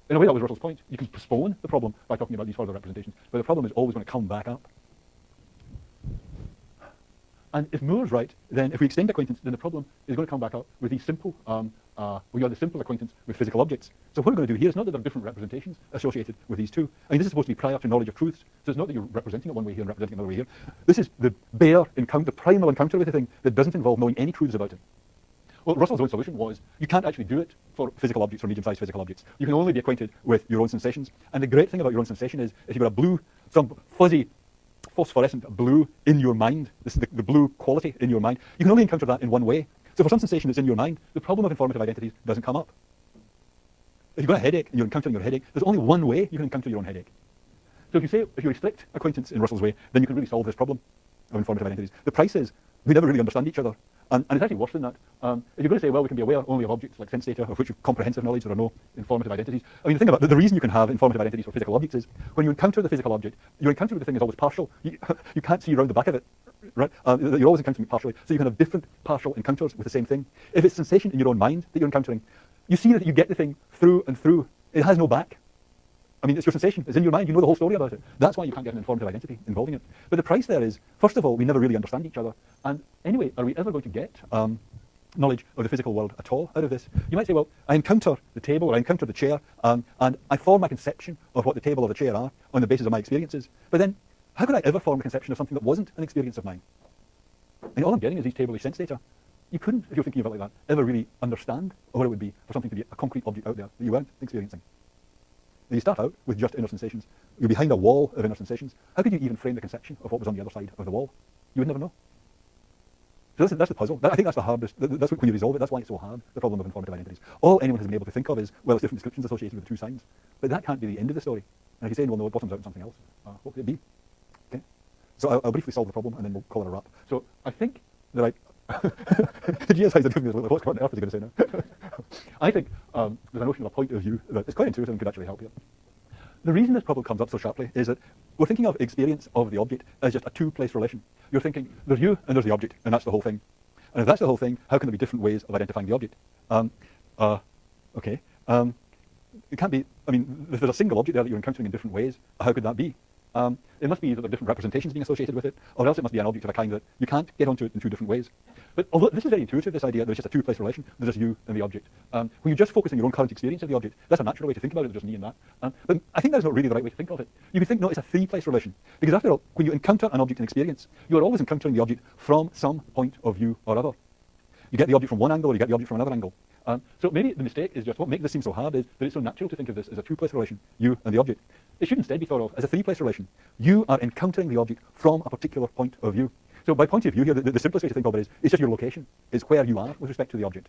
In a way, that was Russell's point. You can postpone the problem by talking about these further representations, but the problem is always going to come back up. And if Moore's right, then if we extend acquaintance, then the problem is going to come back up with these simple, we are the simple acquaintance with physical objects. So what we're going to do here is not that there are different representations associated with these two. I mean, this is supposed to be prior to knowledge of truths, so it's not that you're representing it one way here and representing it another way here. This is the bare encounter, the primal encounter with the thing that doesn't involve knowing any truths about it. Well, Russell's own solution was you can't actually do it for physical objects or medium-sized physical objects. You can only be acquainted with your own sensations. And the great thing about your own sensation is if you've got a blue, some fuzzy, phosphorescent blue in your mind, this is the blue quality in your mind, you can only encounter that in one way. So for some sensation that's in your mind, the problem of informative identities doesn't come up. If you've got a headache and you're encountering your headache, there's only one way you can encounter your own headache. So if you restrict acquaintance in Russell's way, then you can really solve this problem of informative identities. The price is we never really understand each other. And it's actually worse than that. If you're going to say, well, we can be aware only of objects like sense data, of which you have comprehensive knowledge, there are no informative identities. I mean, the thing about the reason you can have informative identities for physical objects is when you encounter the physical object, your encounter with the thing is always partial. You can't see around the back of it, right? You're always encountering it partially, so you can have different partial encounters with the same thing. If it's sensation in your own mind that you're encountering, you see that you get the thing through and through. It has no back. I mean, it's your sensation. It's in your mind. You know the whole story about it. That's why you can't get an informative identity involving it. But the price there is, first of all, we never really understand each other. And anyway, are we ever going to get knowledge of the physical world at all out of this? You might say, well, I encounter the table or I encounter the chair and I form my conception of what the table or the chair are on the basis of my experiences. But then, how could I ever form a conception of something that wasn't an experience of mine? And all I'm getting is these table-ish sense data. You couldn't, if you're thinking of it like that, ever really understand what it would be for something to be a concrete object out there that you weren't experiencing. You start out with just inner sensations. You're behind a wall of inner sensations. How could you even frame the conception of what was on the other side of the wall? You would never know. So that's the puzzle. I think that's the hardest. That's when you resolve it. That's why it's so hard, the problem of informative identities. All anyone has been able to think of is, well, it's different descriptions associated with the two signs. But that can't be the end of the story. And if you say, well, no, it bottoms out in something else, what could it be? Okay. So I'll briefly solve the problem and then we'll call it a wrap. So I think that the GSIs are giving me what's on earth is he going to say now? I think there's a notion of a point of view that is quite intuitive and could actually help here. The reason this problem comes up so sharply is that we're thinking of experience of the object as just a two-place relation. You're thinking, there's you and there's the object, and that's the whole thing. And if that's the whole thing, how can there be different ways of identifying the object? Okay. It can't be, I mean, if there's a single object there that you're encountering in different ways, how could that be? It must be that there are different representations being associated with it, or else it must be an object of a kind that you can't get onto it in two different ways. But although this is very intuitive, this idea that there's just a two-place relation, there's just you and the object. When you just focus on your own current experience of the object, that's a natural way to think about it, there's just me and that. But I think that's not really the right way to think of it. You could think, no, it's a three-place relation. Because after all, when you encounter an object in experience, you are always encountering the object from some point of view or other. You get the object from one angle or you get the object from another angle. So maybe the mistake is just what makes this seem so hard is that it's so natural to think of this as a two-place relation, you and the object. It should instead be thought of as a three-place relation. You are encountering the object from a particular point of view. So by point of view here, the simplest way to think of it is it's just your location. It's where you are with respect to the object.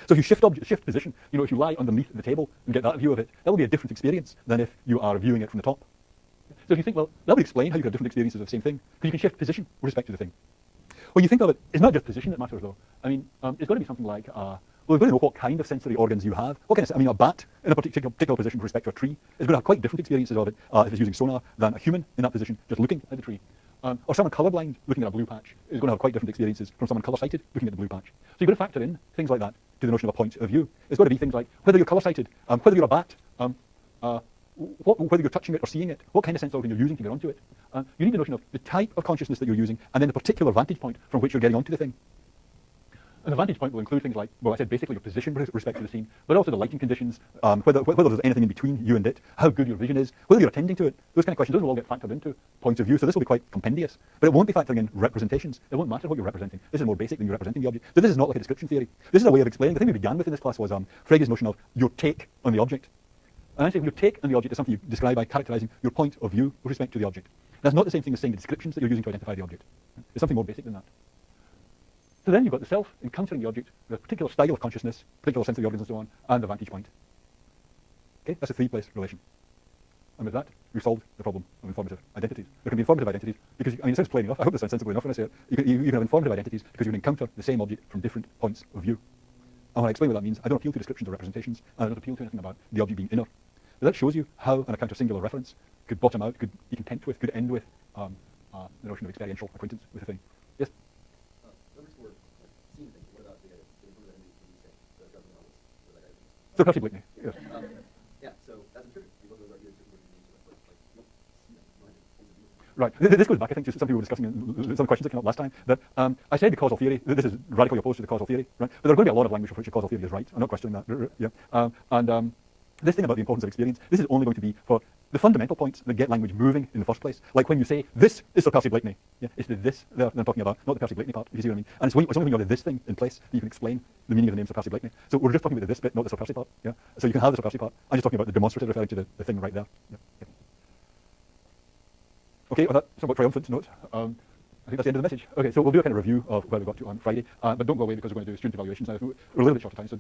So if you shift position, if you lie underneath the table and get that view of it, that will be a different experience than if you are viewing it from the top. So if you think, well, that would explain how you have different experiences of the same thing, because you can shift position with respect to the thing. When you think of it, it's not just position that matters, though. I mean, it's got to be something like, well, we've got to know what kind of sensory organs you have. What kind of, a bat in a particular position with respect to a tree is going to have quite different experiences of it if it's using sonar than a human in that position just looking at the tree. Or someone colourblind looking at a blue patch is going to have quite different experiences from someone colour-sighted looking at the blue patch. So you've got to factor in things like that to the notion of a point of view. It's got to be things like whether you're colour-sighted, whether you're a bat, whether you're touching it or seeing it, what kind of sense organ you're using to get onto it. You need the notion of the type of consciousness that you're using and then the particular vantage point from which you're getting onto the thing. And the vantage point will include things like, well, I said basically your position with respect to the scene, but also the lighting conditions, whether there's anything in between you and it, how good your vision is, whether you're attending to it. Those kind of questions, those will all get factored into points of view. So this will be quite compendious, but it won't be factoring in representations. It won't matter what you're representing. This is more basic than you're representing the object. So this is not like a description theory. This is a way of explaining. The thing we began with in this class was Frege's notion of your take on the object. And I say your take on the object is something you describe by characterizing your point of view with respect to the object. That's not the same thing as saying the descriptions that you're using to identify the object. It's something more basic than that. So then you've got the self encountering the object with a particular style of consciousness, particular sensory organs and so on, and the vantage point. Okay, that's a three-place relation. And with that, we've solved the problem of informative identities. There can be informative identities because, it sounds plain enough. I hope this sounds sensible enough when I say it. You can have informative identities because you can encounter the same object from different points of view. And when I explain what that means, I don't appeal to descriptions or representations, and I don't appeal to anything about the object being inner. But that shows you how an account of singular reference could bottom out, could be content with, could end with the notion of experiential acquaintance with a thing. Yes? So Percy Blakeney, yes. Yeah, so Right. This goes back, I think, to some people were discussing some questions that came up last time, that I said the causal theory, this is radically opposed to the causal theory, right? But there are going to be a lot of language for which the causal theory is right. I'm not questioning that. Yeah. This thing about the importance of experience, this is only going to be for the fundamental points that get language moving in the first place. Like when you say, this is Sir Percy Blakeney. Yeah, it's the this there that I'm talking about, not the Percy Blakeney part, if you see what I mean. And it's only when you have the this thing in place that you can explain the meaning of the name Sir Percy Blakeney. So we're just talking about the this bit, not the Sir Percy part. Yeah. So you can have the Sir Percy part. I'm just talking about the demonstrative referring to the thing right there. Yeah. Yeah. Okay, on that somewhat triumphant note, I think that's the end of the message. Okay, so we'll do a kind of review of where we got to on Friday, but don't go away because we're going to do student evaluations now. We're a little bit short of time, so